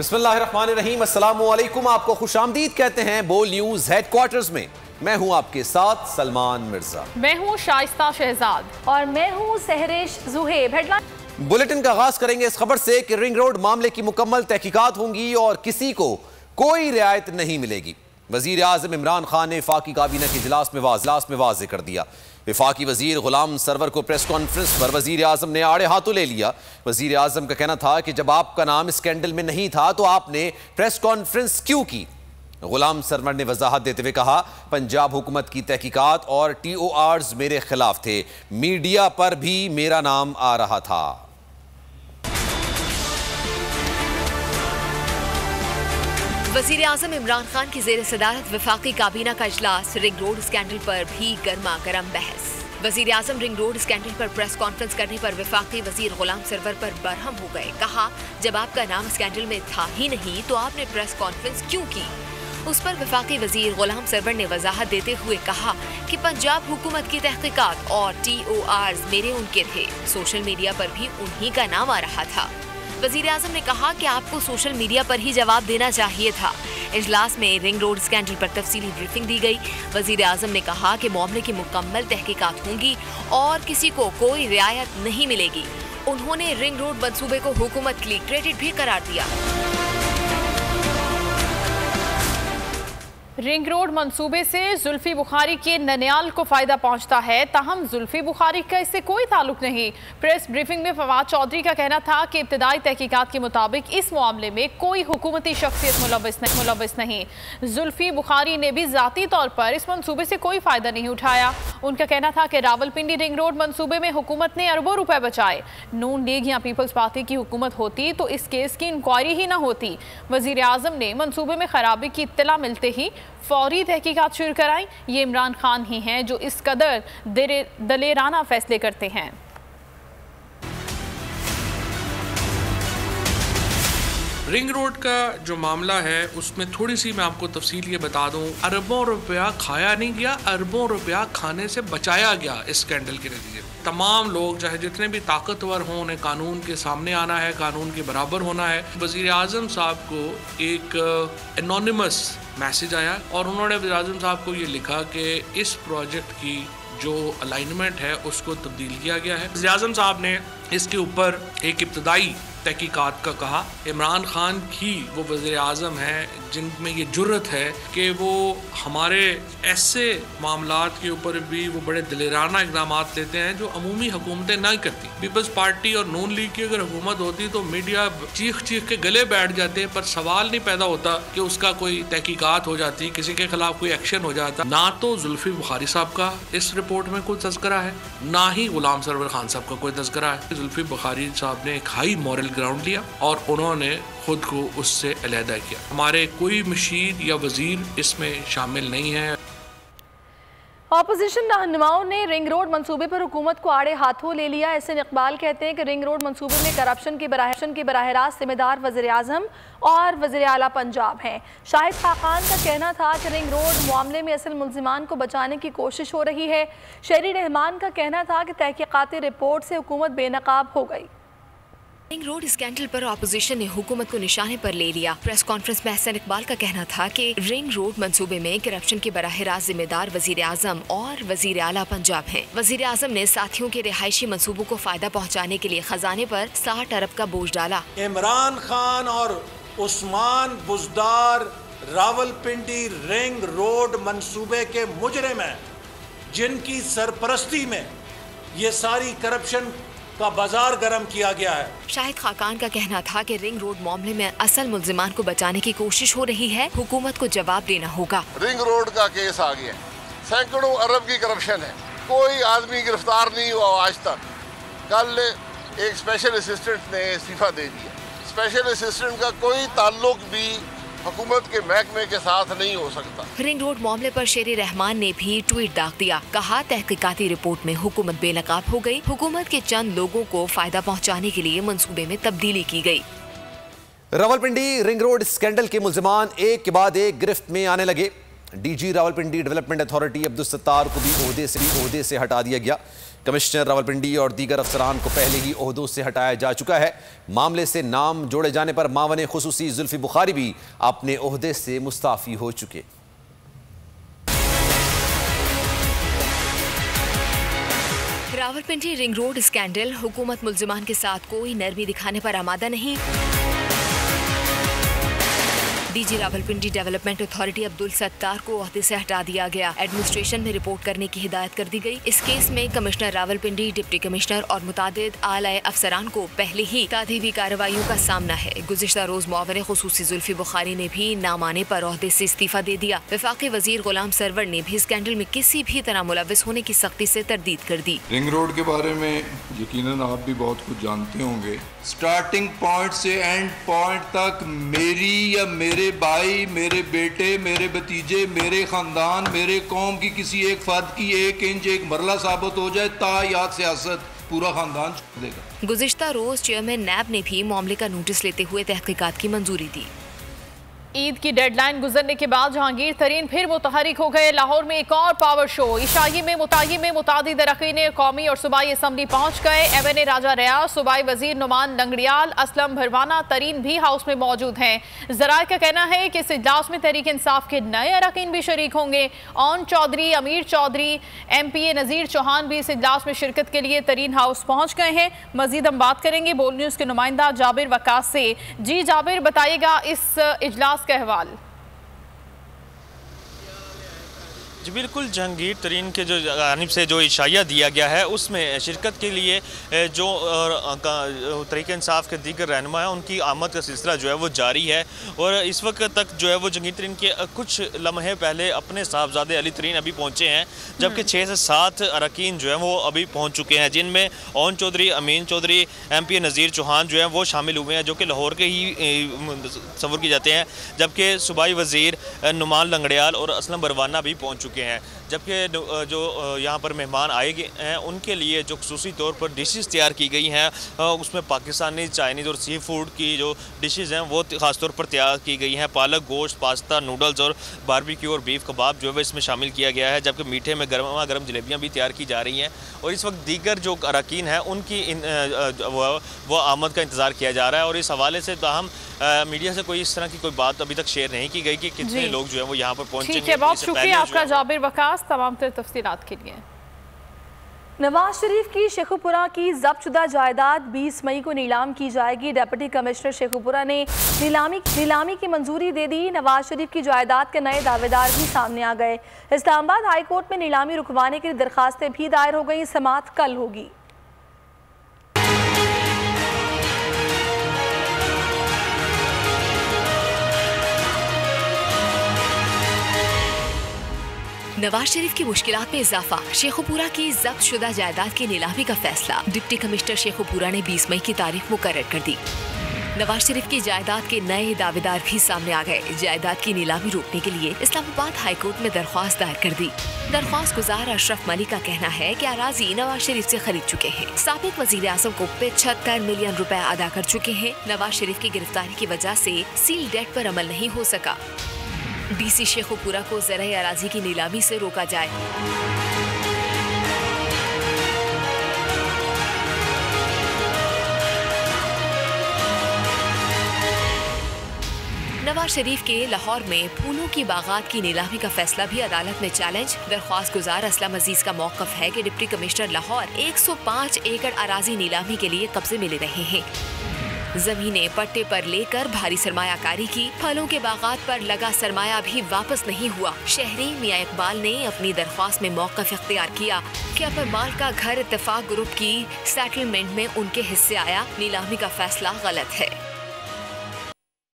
बिस्मिल्लाहिर्रहमानिर्रहीम, अस्सलामुअलैकुम। आपको खुशामदीद कहते हैं बोल न्यूज हेडक्वार्टर्स में। मैं हूं आपके साथ सलमान मिर्जा। मैं हूं शाइस्ता शहजाद और मैं हूं सहरिश जुहेब। हेडलाइन बुलेटिन का आगाज करेंगे इस खबर से कि रिंग रोड मामले की मुकम्मल तहकीकात होंगी और किसी को कोई रियायत नहीं मिलेगी। वजीर आजम इमरान खान ने वफाकी काबीना के इजलास में वाज़ेह कर दिया। वफाकी वजीर गुलाम सरवर को प्रेस कॉन्फ्रेंस पर वजीर आजम ने आड़े हाथों ले लिया। वजीर आजम का कहना था कि जब आपका नाम स्कैंडल में नहीं था तो आपने प्रेस कॉन्फ्रेंस क्यों की। गुलाम सरवर ने वजाहत देते हुए कहा, पंजाब हुकूमत की तहकीकात और TORs मेरे खिलाफ थे, मीडिया पर भी मेरा नाम आ रहा था। वजीर आजम इमरान खान की जेर सदारत वफाकी काबीना का इजलास। रिंग रोड स्कैंडल पर भी गर्मा गर्म बहस। वजीर आजम रिंग रोड स्कैंडल पर प्रेस कॉन्फ्रेंस करने पर वफाकी वजीर गुलाम सरवर पर बरहम हो गए। कहा, जब आपका नाम स्कैंडल में था ही नहीं तो आपने प्रेस कॉन्फ्रेंस क्यों की। उस पर वफाकी वजीर गुलाम सरवर ने वजाहत देते हुए कहा कि पंजाब हुकूमत की तहकीकात और TORs मेरे उनके थे, सोशल मीडिया पर भी उन्हीं का नाम आ रहा था। वजीर आजम ने कहा कि आपको सोशल मीडिया पर ही जवाब देना चाहिए था। इजलास में रिंग रोड स्कैंडल पर तफसीली ब्रीफिंग दी गई। वजीर आजम ने कहा कि मामले की मुकम्मल तहकीकात होंगी और किसी को कोई रियायत नहीं मिलेगी। उन्होंने रिंग रोड मंसूबे को हुकूमत के लिए क्रेडिट भी करार दिया। रिंग रोड मंसूबे से जुल्फी बुखारी के ननियाल को फायदा पहुंचता है, ताहम जुल्फी बुखारी का इससे कोई ताल्लुक नहीं। प्रेस ब्रीफिंग में फवाद चौधरी का कहना था कि इब्तदाई तहकीकात के मुताबिक इस मामले में कोई हुकूमती शख्सियत मुलव्वस नहीं। जुल्फी बुखारी ने भी जाती तौर पर इस मंसूबे से कोई फायदा नहीं उठाया। उनका कहना था कि रावलपिंडी रिंग रोड मंसूबे में हुकूमत ने अरबों रुपए बचाए। नून लीग या पीपल्स पार्टी की हुकूमत होती तो इस केस की इंक्वायरी ही न होती। वजीर आजम ने मंसूबे में खराबी की इत्तला मिलते ही फौरी तहकीकात शुरू कराई। ये इमरान खान ही हैं जो इस कदर दलेराना फैसले करते हैं। रिंग रोड का जो मामला है उसमें थोड़ी सी मैं आपको तफसील ये बता दूं, अरबों रुपया खाया नहीं गया, अरबों रुपया खाने से बचाया गया इस स्कैंडल के नतीजे में। तमाम लोग चाहे जितने भी ताकतवर हों, उन्हें कानून के सामने आना है, कानून के बराबर होना है। वजीर आजम साहब को एक एनोनिमस मैसेज आया और उन्होंने वज़ीर आज़म साहब को ये लिखा कि इस प्रोजेक्ट की जो अलाइनमेंट है उसको तब्दील किया गया है। वज़ीर आज़म साहब ने इसके ऊपर एक इब्तदाई तहकीकात का कहा। इमरान खान ही वो वज़ीर आज़म हैं जिनमें ये जुर्रत है कि वो हमारे ऐसे मामलात के ऊपर भी वो बड़े दिलेराना इक़दाम लेते हैं जो अमूमी हुकूमतें नहीं करती। पीपल्स पार्टी और नून लीग की अगर हुकूमत होती तो मीडिया चीख चीख के गले बैठ जाते, पर सवाल नहीं पैदा होता कि उसका कोई तहकीकात हो जाती, किसी के खिलाफ कोई एक्शन हो जाता। ना तो जुल्फी बुखारी साहब का इस रिपोर्ट में कोई तज़किरा है, ना ही गुलाम सरवर खान साहब का कोई तज़किरा है। जुल्फी बुखारी साहब ने एक हाई मॉरल ग्राउंड लिया और उन्होंने खुद को उससे अलहदा किया। हमारे कोई मशीद या वजीर इसमें शामिल नहीं है। ऑपोजिशन रहनुमाओं ने रिंग रोड मंसूबे पर हुकूमत को आड़े हाथों ले लिया। एहसन इकबाल कहते हैं कि रिंग रोड मंसूबे में करप्शन की बराह रास्त जिम्मेदार वज़ीर आज़म और वज़ीर आला पंजाब हैं। शाहिद खाकान का कहना था कि रिंग रोड मामले में असल मुल्जिमान को बचाने की कोशिश हो रही है। शहरी रहमान का कहना था कि तहकीकाती रिपोर्ट से हुकूमत बेनकाब हो गई। रिंग रोड स्कैंडल पर ऑपोजिशन ने हुकूमत को निशाने पर ले लिया। प्रेस कॉन्फ्रेंस में एहसन इकबाल का कहना था कि रिंग रोड मंसूबे में करप्शन के बराह रास्त जिम्मेदार वजीर आजम और वजीर आला पंजाब हैं। वजीर आजम ने साथियों के रिहायशी मंसूबों को फायदा पहुँचाने के लिए खजाने पर 60 अरब का बोझ डाला। इमरान खान और उस्मान बुजदार रावलपिंडी रिंग रोड मंसूबे के मुजरिम हैं, जिनकी सरपरस्ती में ये सारी करप्शन का बाजार गर्म किया गया है। शाहिद खाकान का कहना था कि रिंग रोड मामले में असल मुल्जिमान को बचाने की कोशिश हो रही है, हुकूमत को जवाब देना होगा। रिंग रोड का केस आ गया, सैकड़ों अरब की करप्शन है, कोई आदमी गिरफ्तार नहीं हुआ आज तक। कल एक स्पेशल असिस्टेंट ने इस्तीफा दे दिया। स्पेशल असिस्टेंट का कोई ताल्लुक भी हुकूमत के महकमे के साथ नहीं हो सकता। रिंग रोड मामले पर शेर रहमान ने भी ट्वीट दाग दिया। कहा, तहकीकाती रिपोर्ट में हुकूमत बेनकाब हो गई, हुकूमत के चंद लोगों को फायदा पहुंचाने के लिए मंसूबे में तब्दीली की गई। रावलपिंडी रिंग रोड स्कैंडल के मुल्जिमान एक के बाद एक गिरफ्त में आने लगे। DG Rawalpindi development authority Abdul Sattar को भी ओहदे से हटा दिया गया। कमिश्नर रावलपिंडी और दीगर अफसरान को पहले ही ओहदों से हटाया जा चुका है। मामले से नाम जोड़े जाने पर मावन खुसूसी जुल्फी बुखारी भी अपने ओहदे से मुस्ताफी हो चुके। रावलपिंडी रिंग रोड स्कैंडल, हुकूमत मुल्जिमान के साथ कोई नरमी दिखाने पर आमादा नहीं। DG Rawalpindi development authority Abdul Sattar को ओहदे से हटा दिया गया। एडमिनिस्ट्रेशन में रिपोर्ट करने की हिदायत कर दी गई। इस केस में कमिश्नर रावलपिंडी, डिप्टी कमिश्नर और मुतादिद आला अफसरान को पहले ही तादीबी कार्रवाइयों का सामना है। गुज़िश्ता रोज मुआविन खुसूसी जुल्फी बुखारी ने भी नाम आने पर ओहदे से इस्तीफा दे दिया। वफाकी वजीर गुलाम सरवर ने भी स्कैंडल में किसी भी तरह मुलविस होने की सख्ती से तरदीद कर दी। रिंग रोड के बारे में यकीनन आप भी बहुत कुछ जानते होंगे। स्टार्टिंग पॉइंट से एंड पॉइंट तक मेरी या मेरे भाई, मेरे बेटे, मेरे भतीजे, मेरे खानदान, मेरे कौम की किसी एक फर्द की 1 इंच एक मरला साबित हो जाए ता याद सियासत पूरा खानदान छोड़ देगा। गुज़िश्ता रोज चेयरमैन नैब ने भी मामले का नोटिस लेते हुए तहकीकात की मंजूरी दी। ईद की डेडलाइन गुजरने के बाद जहांगीर तरीन फिर मुतहरिक हो गए। लाहौर में एक और पावर शो। इशाई में मुतादिद अरकान कौमी और सूबाई असम्बली पहुंच गए। MNA राजा रियाज, सूबाई वजीर नुमान लंगड़ियाल, असलम भरवाना तरीन भी हाउस में मौजूद हैं। ज़राए का कहना है कि इस इजलास में तहरीक इंसाफ के नए अरकान भी शरीक होंगे। ओन चौधरी, अमीर चौधरी, MPA नज़ीर चौहान भी इस इजलास में शिरकत के लिए तरीन हाउस पहुँच गए हैं। मजीद हम बात करेंगे बोल न्यूज़ के नुमाइंदा जाबिर वकास से। जी जाबिर, बताइएगा इस इजलास का अहवाल। जी बिल्कुल, जहांगीर तरीन के जो जानिब से जो इशाया दिया गया है उसमें शिरकत के लिए जो तहरीक इंसाफ के दीगर रहनुमा है उनकी आमद का सिलसिला जो है वो जारी है। और इस वक्त तक जो है वो जहांगीर तरीन के कुछ लम्हे पहले अपने साहबजादे अली तरीन अभी पहुँचे हैं, जबकि 6 से 7 अरकान जो है वो अभी पहुँच चुके हैं, जिनमें ओन चौधरी, अमीन चौधरी, MPA नज़ीर चौहान जो है वो शामिल हुए हैं, जो कि लाहौर के ही तस्वुर किए जाते हैं। जबकि सूबाई वजीर नुमान लंगड़ियाल और असलम भरवाना भी पहुँच चुके हैं। जबकि जो यहाँ पर मेहमान आए हैं उनके लिए जो खुसूसी तौर पर डिशेस तैयार की गई हैं, उसमें पाकिस्तानी, चाइनीज़ और सी फूड की जो डिशेस हैं वो ख़ास तौर पर तैयार की गई हैं। पालक गोश्त, पास्ता, नूडल्स और बारबेक्यू और बीफ कबाब जो है इसमें शामिल किया गया है। जबकि मीठे में गर्मा गर्म जलेबियाँ भी तैयार की जा रही हैं। और इस वक्त दीगर जो अरकान हैं उनकी वो आमद का इंतज़ार किया जा रहा है। और इस हवाले से ताहम मीडिया से कोई इस तरह की कोई बात अभी तक शेयर नहीं की गई कि कितने लोग जो है वो यहाँ पर पहुँचेंगे। ठीक है, बहुत शुक्रिया आपका जाबिर वकास तमाम तफसीलात के लिए। नवाज शरीफ की शेखुपुरा की जब्तशुदा जायदाद 20 मई को नीलाम की जाएगी। डिप्टी कमिश्नर शेखुपुरा ने नीलामी की मंजूरी दे दी। नवाज शरीफ की जायदाद के नए दावेदार भी सामने आ गए। इस्लामाबाद हाई कोर्ट में नीलामी रुकवाने के लिए दरखास्तें भी दायर हो गई। समाअत कल होगी। नवाज शरीफ की मुश्किलात में इजाफा, शेखुपुरा की जब्तशुदा जायदाद की नीलामी का फैसला। डिप्टी कमिश्नर शेखुपुरा ने 20 मई की तारीख मुकर्रर कर दी। नवाज शरीफ की जायदाद के नए दावेदार भी सामने आ गए। जायदाद की नीलामी रोकने के लिए इस्लामाबाद हाई कोर्ट में दरख्वास्त दायर कर दी। दरख्वास्त गुजार अशरफ मलिक का कहना है कि अराजी नवाज शरीफ से खरीद चुके हैं। साबिक वजीर आजम को 75 मिलियन रुपए अदा कर चुके हैं। नवाज शरीफ की गिरफ्तारी की वजह से सील डेट पर अमल नहीं हो सका। DC शेखुपुरा को ज़राए अराजी की नीलामी से रोका जाए। नवाज शरीफ के लाहौर में फूलों की बागात की नीलामी का फैसला भी अदालत में चैलेंज। दरख्वास्त गुजार असलम अजीज का मौक़िफ़ है कि डिप्टी कमिश्नर लाहौर 105 एकड़ अराजी नीलामी के लिए कब्जे में ले रहे हैं। जमीनें पट्टे पर लेकर भारी सरमायाकारी की। फलों के बागात पर लगा सरमाया भी वापस नहीं हुआ। शहरी मियां इकबाल ने अपनी दरख्वास्त में मौक़िफ़ इख्तियार किया कि अपर माल का घर इत्तेफाक ग्रुप की सेटलमेंट में उनके हिस्से आया। नीलामी का फैसला गलत है।